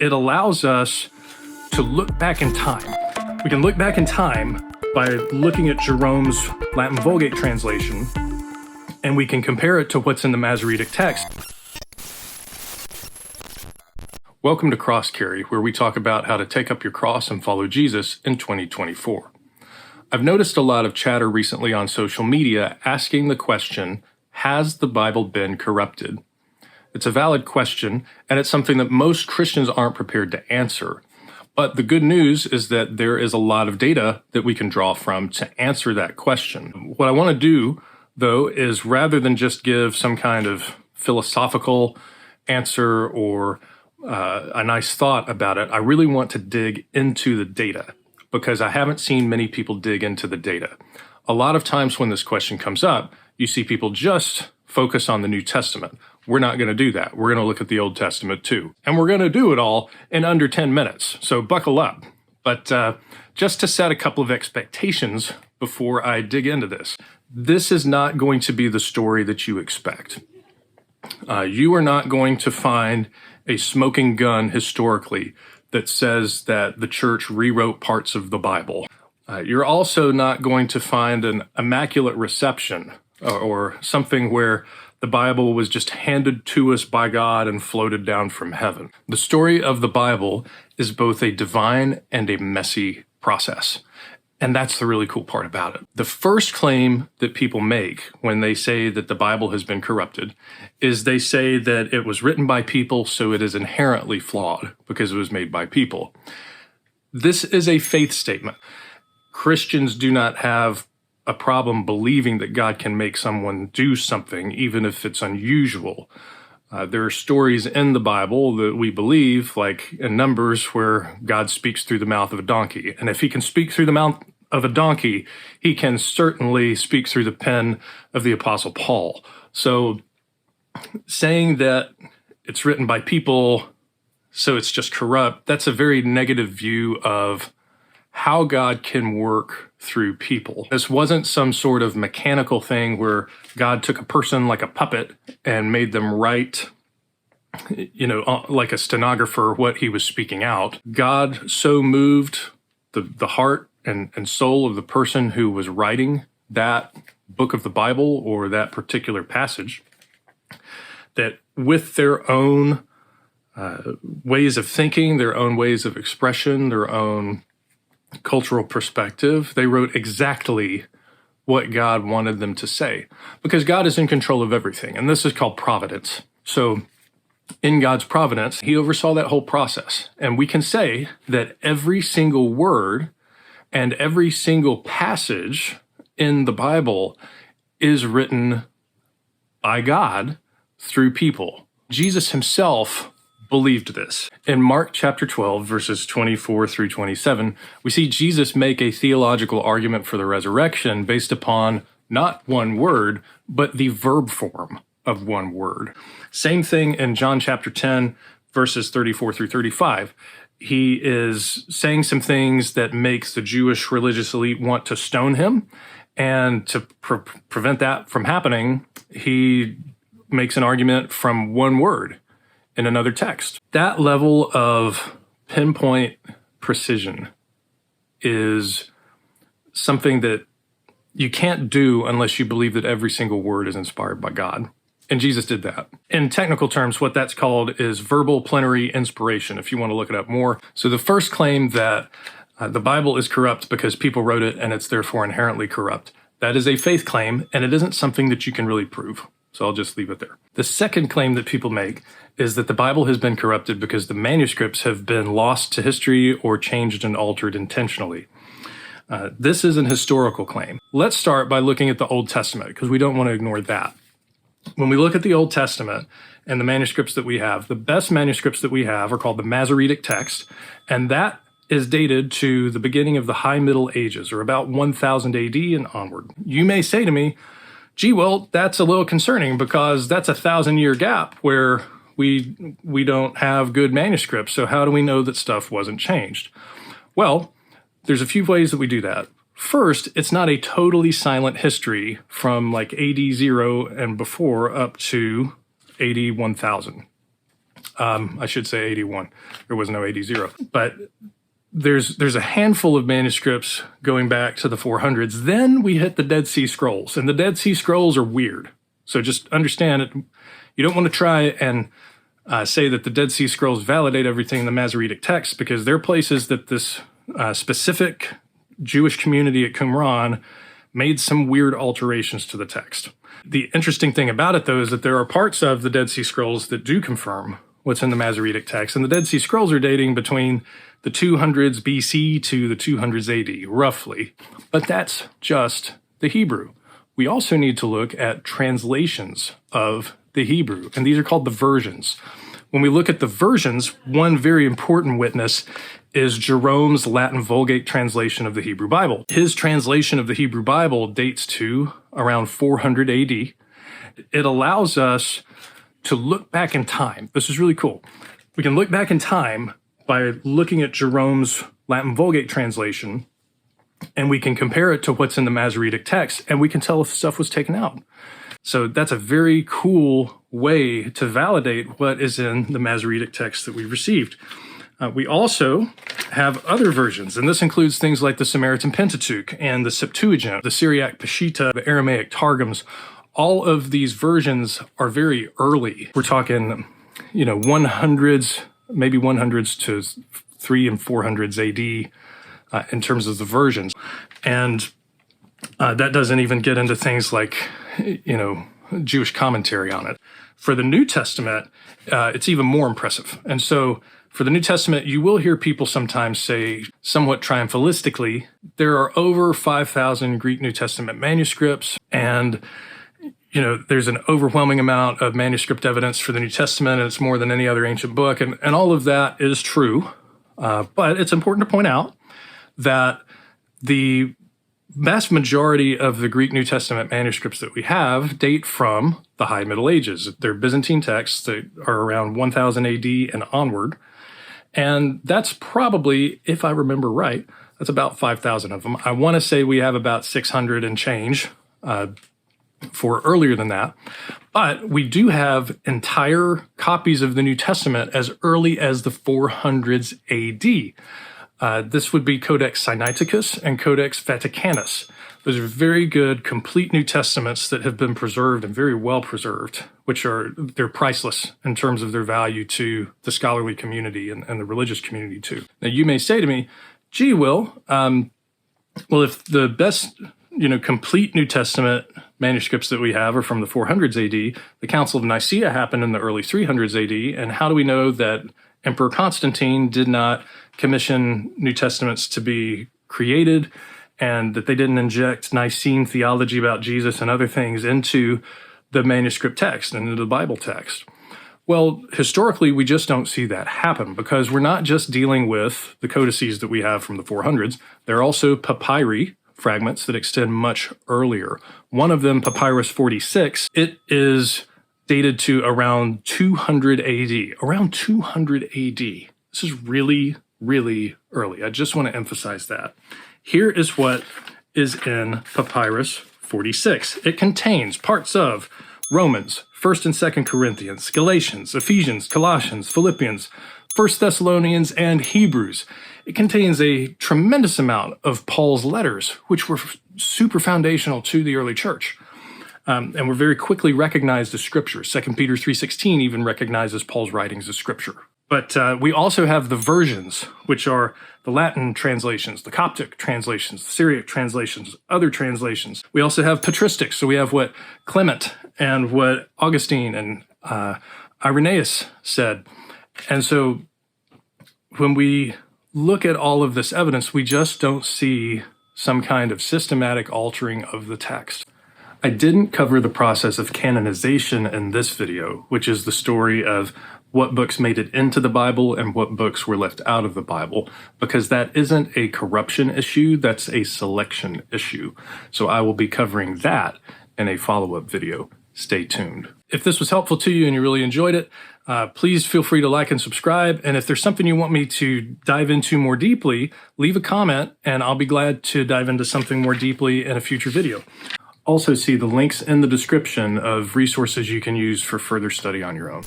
it allows us to look back in time. We can look back in time by looking at Jerome's Latin Vulgate translation, and we can compare it to what's in the Masoretic text. Welcome to Cross Carry, where we talk about how to take up your cross and follow Jesus in 2024. I've noticed a lot of chatter recently on social media asking the question, has the Bible been corrupted? It's a valid question, and it's something that most Christians aren't prepared to answer. But the good news is that there is a lot of data that we can draw from to answer that question. What I want to do, though, is rather than just give some kind of philosophical answer or a nice thought about it, I really want to dig into the data because I haven't seen many people dig into the data. A lot of times when this question comes up, you see people just focus on the New Testament. We're not going to do that. We're going to look at the Old Testament too. And we're going to do it all in under 10 minutes. So buckle up. But just to set a couple of expectations before I dig into this, this is not going to be the story that you expect. You are not going to find a smoking gun historically that says that the church rewrote parts of the Bible. You're also not going to find an immaculate reception or something where the Bible was just handed to us by God and floated down from heaven. The story of the Bible is both a divine and a messy process. And that's the really cool part about it. The first claim that people make when they say that the Bible has been corrupted is they say that it was written by people, so it is inherently flawed because it was made by people. This is a faith statement. Christians do not have a problem believing that God can make someone do something, even if it's unusual. There are stories in the Bible that we believe, like in Numbers, where God speaks through the mouth of a donkey. And if he can speak through the mouth of a donkey, he can certainly speak through the pen of the Apostle Paul. So saying that it's written by people, so it's just corrupt, that's a very negative view of how God can work through people. This wasn't some sort of mechanical thing where God took a person like a puppet and made them write, like a stenographer, what he was speaking out. God so moved the heart and soul of the person who was writing that book of the Bible or that particular passage that with their own ways of thinking, their own ways of expression, their own cultural perspective, they wrote exactly what God wanted them to say, because God is in control of everything, and this is called providence. So in God's providence, he oversaw that whole process, and we can say that every single word and every single passage in the Bible is written by God through people. Jesus himself believed this. In Mark chapter 12, verses 24 through 27, we see Jesus make a theological argument for the resurrection based upon not one word, but the verb form of one word. Same thing in John chapter 10, verses 34 through 35. He is saying some things that makes the Jewish religious elite want to stone him, and to prevent that from happening, he makes an argument from one word in another text. That level of pinpoint precision is something that you can't do unless you believe that every single word is inspired by God. And Jesus did that. In technical terms, what that's called is verbal plenary inspiration, if you want to look it up more. So the first claim that the Bible is corrupt because people wrote it and it's therefore inherently corrupt, that is a faith claim, and it isn't something that you can really prove. So I'll just leave it there. The second claim that people make is that the Bible has been corrupted because the manuscripts have been lost to history or changed and altered intentionally. This is an historical claim. Let's start by looking at the Old Testament, because we don't want to ignore that. When we look at the Old Testament and the manuscripts that we have, the best manuscripts that we have are called the Masoretic text, and that is dated to the beginning of the High Middle Ages, or about 1000 AD and onward. You may say to me, gee, well, that's a little concerning because that's a 1,000-year gap where we don't have good manuscripts. So how do we know that stuff wasn't changed? Well, there's a few ways that we do that. First, it's not a totally silent history from like AD 0 and before up to AD 1000. I should say 81. There was no 80. But there's a handful of manuscripts going back to the 400s. Then we hit the Dead Sea Scrolls, and the Dead Sea Scrolls are weird. So just understand it. You don't want to try and say that the Dead Sea Scrolls validate everything in the Masoretic text, because there are places that this specific Jewish community at Qumran made some weird alterations to the text. The interesting thing about it, though, is that there are parts of the Dead Sea Scrolls that do confirm what's in the Masoretic text, and the Dead Sea Scrolls are dating between the 200s BC to the 200s AD, roughly. But that's just the Hebrew. We also need to look at translations of the Hebrew, and these are called the versions. When we look at the versions, one very important witness is Jerome's Latin Vulgate translation of the Hebrew Bible. His translation of the Hebrew Bible dates to around 400 AD. It allows us to look back in time. This is really cool. We can look back in time by looking at Jerome's Latin Vulgate translation, and we can compare it to what's in the Masoretic text, and we can tell if stuff was taken out. So that's a very cool way to validate what is in the Masoretic text that we've received. We also have other versions, and this includes things like the Samaritan Pentateuch and the Septuagint, the Syriac Peshitta, the Aramaic Targums. All of these versions are very early. We're talking, 100s, maybe 100s to 300s and 400s AD in terms of the versions. And that doesn't even get into things like, Jewish commentary on it. For the New Testament, it's even more impressive. And so for the New Testament, you will hear people sometimes say, somewhat triumphalistically, there are over 5,000 Greek New Testament manuscripts, and there's an overwhelming amount of manuscript evidence for the New Testament, and it's more than any other ancient book, and all of that is true. But it's important to point out that the vast majority of the Greek New Testament manuscripts that we have date from the High Middle Ages. They're Byzantine texts that are around 1000 AD and onward. And that's probably, if I remember right, that's about 5,000 of them. I want to say we have about 600 and change for earlier than that. But we do have entire copies of the New Testament as early as the 400s AD. This would be Codex Sinaiticus and Codex Vaticanus. Those are very good, complete New Testaments that have been preserved and very well preserved, they're priceless in terms of their value to the scholarly community and the religious community too. Now you may say to me, gee, Will, if the best, complete New Testament manuscripts that we have are from the 400s AD, the Council of Nicaea happened in the early 300s AD, and how do we know that Emperor Constantine did not commission New Testaments to be created, and that they didn't inject Nicene theology about Jesus and other things into the manuscript text and into the Bible text? Well, historically, we just don't see that happen, because we're not just dealing with the codices that we have from the 400s. There are also papyri fragments that extend much earlier. One of them, Papyrus 46, it is dated to around 200 AD. Around 200 AD. This is really, really early. I just want to emphasize that. Here is what is in Papyrus 46. It contains parts of Romans, 1st and 2nd Corinthians, Galatians, Ephesians, Colossians, Philippians, 1st Thessalonians, and Hebrews. It contains a tremendous amount of Paul's letters, which were super foundational to the early church. And were very quickly recognized as scripture. 2 Peter 3:16 even recognizes Paul's writings as scripture. But we also have the versions, which are the Latin translations, the Coptic translations, the Syriac translations, other translations. We also have patristics. So we have what Clement and what Augustine and Irenaeus said. And so when we look at all of this evidence, we just don't see some kind of systematic altering of the text. I didn't cover the process of canonization in this video, which is the story of what books made it into the Bible and what books were left out of the Bible, because that isn't a corruption issue, that's a selection issue. So I will be covering that in a follow-up video. Stay tuned. If this was helpful to you and you really enjoyed it, please feel free to like and subscribe. And if there's something you want me to dive into more deeply, leave a comment and I'll be glad to dive into something more deeply in a future video. Also see the links in the description of resources you can use for further study on your own.